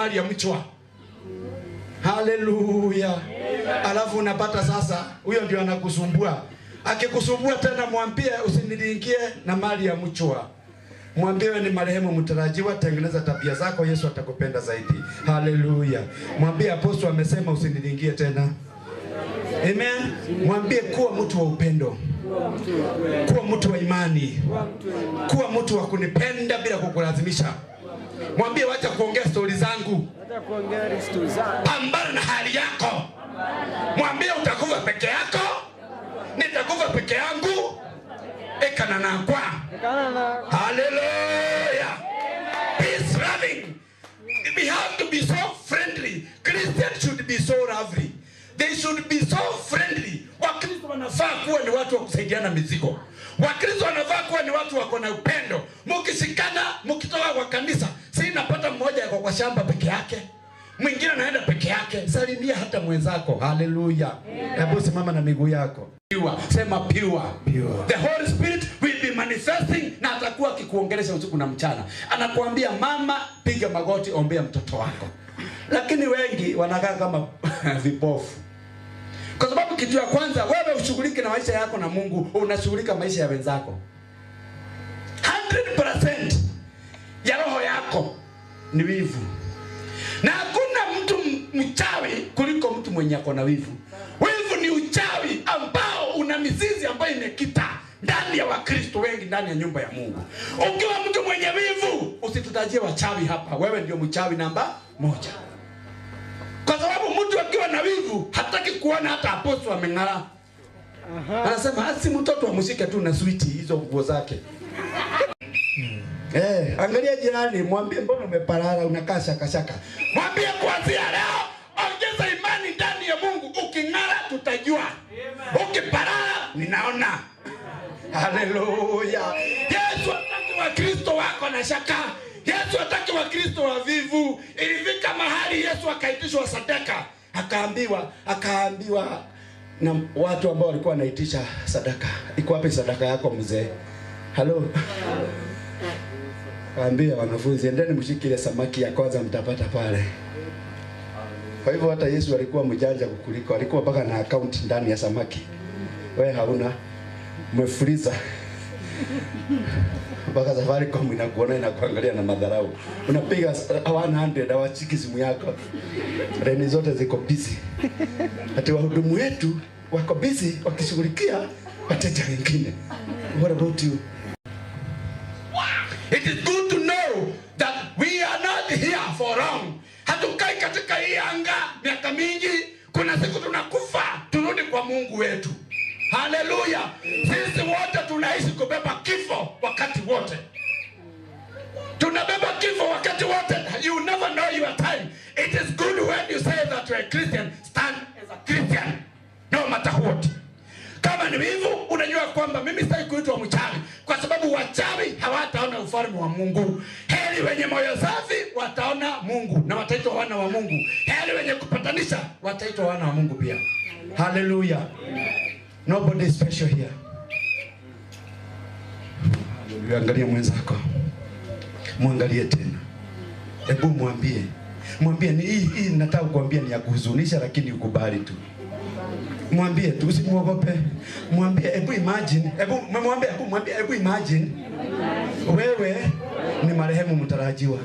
mali ya mchwa. Haleluya. Alafu unapata sasa huyo ndio anakusumbua. Akikusumbua tena mwambie usinilingie na mali ya mchwa. Mwambie wewe ni marehemu mtarajiwa, tengeneza tabia zako, Yesu atakupenda zaidi. Haleluya. Mwambie apostol amesema usinilingie tena. Amen. Mwambie kuwa mtu wa upendo. Kuwa mtu wa imani. Kuwa mtu wa kunipenda bila kukulazimisha. Mwambie wacha kuongea stori zangu. Pambana na hali yako. Mwambie utakufa peke yako. Nitakufa peke yangu. Ekana na kwa. Hallelujah. Peace loving. We have to be so friendly. Christians should be so lovely. They should be so friendly. Wakristo wanafaa kuwa ni watu wa kusaidiana mizigo. Wakristo wanafaa kuwa ni watu wako na upendo. Mkishikana, mkitoka kwa kanisa, si napata mmoja yako kwa shamba peke yake, mwingine anaenda peke yake. Salimia hata mwenzako. Hallelujah. Hebu simama na miguu yako. Pure. Sema pure. The Holy Spirit will be manifesting na atakuwa akikuongelesha usiku na mchana. Anakuambia mama, piga magoti, ombea mtoto wako. Lakini wengi wanakaa kama vipofu. Kwa sababu kitu ya kwanza, wewe ushughulike na maisha yako na Mungu, unashughulika maisha ya wenzako. 100% ya roho yako ni wivu. Na hakuna mtu mchawi kuliko mtu mwenye ako na wivu. Wivu ni uchawi ambao una mizizi ambayo imekita ndani ya Wakristo wengi, ndani ya nyumba ya Mungu. Ukiwa mtu mwenye wivu, usitutajie wachawi hapa. Wewe ndio mchawi namba 1. Kwa sababu mtu akiwa na wivu hataki kuona hata apostol ameng'ara. Anasema asi mtoto amshike tu na switi hizo nguo zake. Angalia jirani, mwambie mbona umeparara, unakaa shaka. Mwambie kuanzia leo ongeza imani ndani ya Mungu. Uking'ara tutajua. Ukiparara ninaona. Haleluya. Yesu hataki Wakristo wako na shaka. Yesu hataki Wakristo wavivu. Ilifika mahali Yesu akaitishwa sadaka. Akaambiwa na watu ambao walikuwa wanaitisha sadaka, iko wapi sadaka yako mzee? Halo. Kaambia wanafunzi, endeni mshike ile samaki ya kwanza mtapata pale. Kwa hivyo hata Yesu alikuwa mjanja kukuliko, alikuwa mpaka na account ndani ya samaki. Wewe hauna, umefuliza. Mpaka safari kwa inakuona inakuangalia na madharau. Unapiga 100 hawachiki simu yako. Reni zote ziko busy. Ati wahudumu wetu wako busy wakishughulikia wateja wengine. What about you? It is good to know that we are not here for long. Hatukai katika hii anga miaka mingi. Kuna siku tunakufa, turudi kwa Mungu wetu. Hallelujah. Sisi wote tunaishi kubeba kifo wakati wote. Tunabeba kifo wakati wote. You never know your time. It is good when you say that you are a Christian, stand as a Christian, no matter what. Kama ni hivyo, unajua kwamba mimi sitaki kuitwa mchawi, kwa sababu wachawi hawataona ufalme wa Mungu. Heri wenye moyo safi wataona Mungu na wataitwa wana wa Mungu. Heri wenye kupatanisha wataitwa wana wa Mungu pia. Hallelujah. Nobody is special here. Angalia mwenzako. Muangalie tena. Hebu mwambie ni hii nataka kukuambia ni ya kuhuzunisha, lakini ukubali tu. Mwambie tu, usimuogope. Mwambie hebu imagine, hebu imagine wewe ni marehemu mtarajiwa.